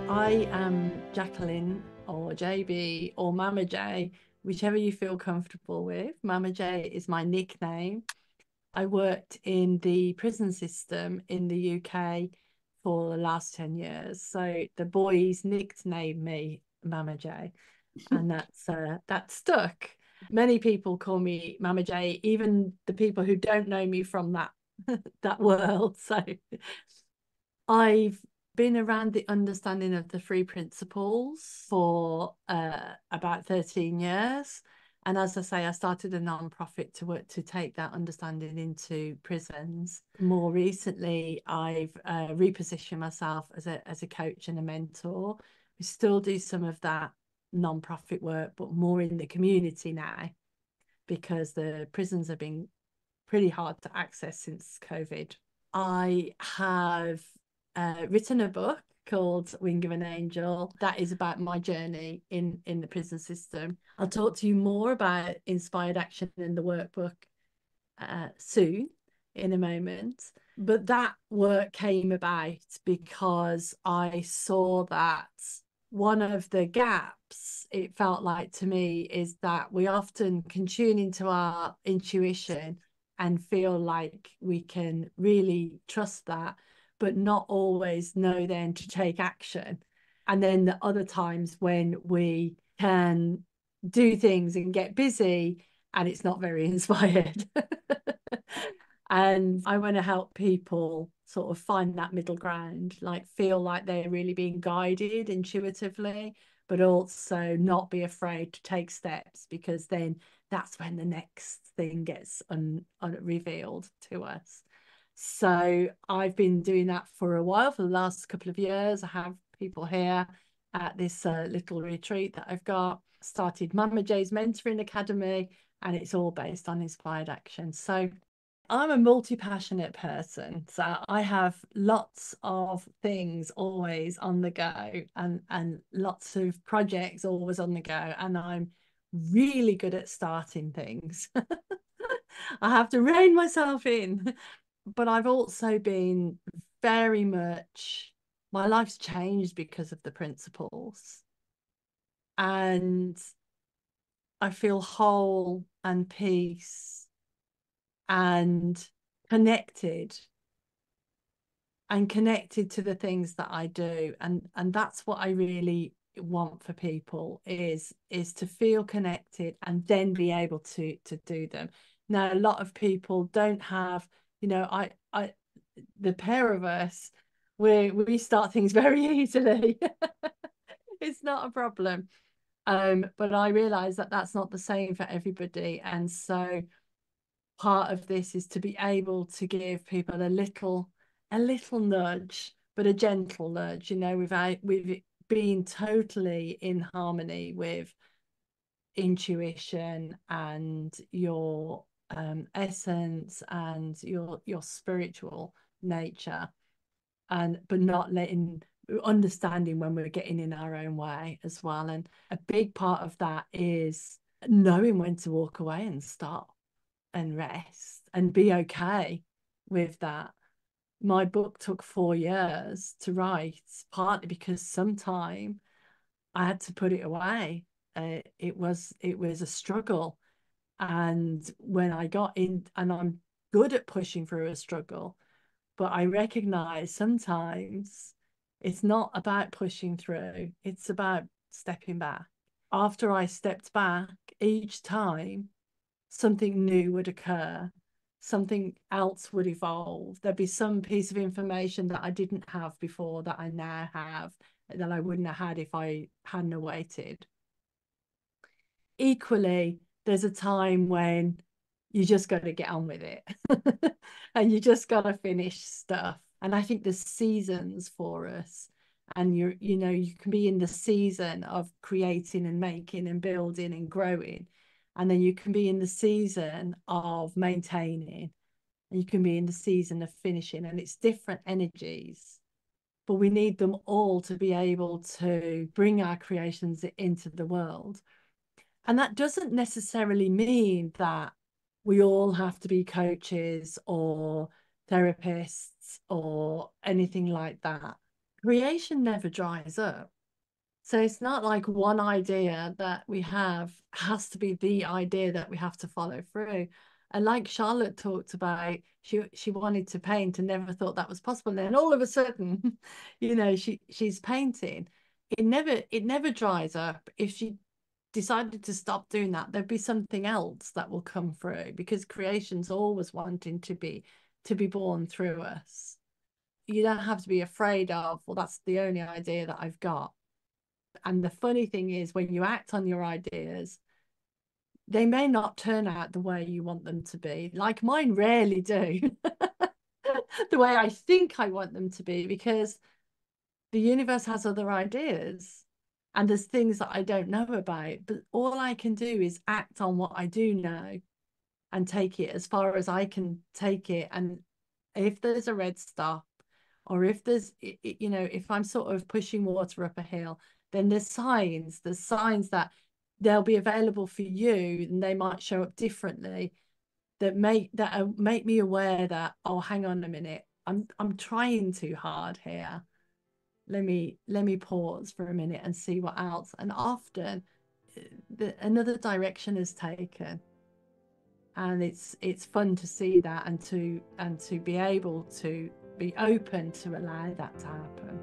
I am Jacqueline or JB or Mama J, whichever you feel comfortable with. Mama J is my nickname. I worked in the prison system in the UK for the last 10 years. So the boys nicknamed me Mama J, and that stuck. Many people call me Mama J, even the people who don't know me from that world. So I've been around the understanding of the three principles for about 13 years. And as I say, I started a non-profit to work to take that understanding into prisons. More recently, I've repositioned myself as a coach and a mentor. We still do some of that non-profit work, but more in the community now, because the prisons have been pretty hard to access since COVID. I have written a book called Wing of an Angel that is about my journey in the prison system. I'll talk to you more about inspired action in the workbook soon, in a moment. But that work came about because I saw that one of the gaps, it felt like to me, is that we often can tune into our intuition and feel like we can really trust that, but not always know then to take action. And then the other times when we can do things and get busy and it's not very inspired. And I want to help people sort of find that middle ground, like feel like they're really being guided intuitively, but also not be afraid to take steps, because then that's when the next thing gets revealed to us. So I've been doing that for a while, for the last couple of years. I have people here at this little retreat that I've got. Started Mama J's Mentoring Academy, and it's all based on inspired action. So I'm a multi-passionate person, so I have lots of things always on the go, and lots of projects always on the go, and I'm really good at starting things. I have to rein myself in, but I've also been very much, my life's changed because of the principles, and I feel whole and peace and connected to the things that I do, and that's what I really want for people, is to feel connected and then be able to do them. Now, a lot of people don't have, I the pair of us, we start things very easily. It's not a problem. But I realize that that's not the same for everybody, and so part of this is to be able to give people a little nudge, but a gentle nudge, without with being totally in harmony with intuition and your essence and your spiritual nature, and but not letting understanding when we're getting in our own way as well. And a big part of that is knowing when to walk away and stop and rest and be okay with that. My book took 4 years to write, partly because sometime I had to put it away. It was a struggle, and when I got in, and I'm good at pushing through a struggle, but I recognize sometimes it's not about pushing through, it's about stepping back. After I stepped back, each time something new would occur, something else would evolve. There'd be some piece of information that I didn't have before that I now have, that I wouldn't have had if I hadn't waited. Equally, there's a time when you just got to get on with it and you just got to finish stuff. And I think there's seasons for us, and you can be in the season of creating and making and building and growing, and then you can be in the season of maintaining, and you can be in the season of finishing, and it's different energies, but we need them all to be able to bring our creations into the world. And that doesn't necessarily mean that we all have to be coaches or therapists or anything like that. creation never dries up. So it's not like one idea that we have has to be the idea that we have to follow through. And like Charlotte talked about, she wanted to paint and never thought that was possible. And then all of a sudden, she's painting. It never dries up. If she decided to stop doing that, there'd be something else that will come through, because creation's always wanting to be born through us. You don't have to be afraid of, well, that's the only idea that I've got. And the funny thing is, when you act on your ideas, they may not turn out the way you want them to be. Like mine rarely do, the way I think I want them to be, because the universe has other ideas and there's things that I don't know about. But all I can do is act on what I do know and take it as far as I can take it. And if there's a red stop, or if if I'm sort of pushing water up a hill, then there's signs that they'll be available for you, and they might show up differently, that make me aware that, oh, hang on a minute, I'm trying too hard here. Let me pause for a minute and see what else. And often another direction is taken, and it's fun to see that, and to be able to be open to allow that to happen.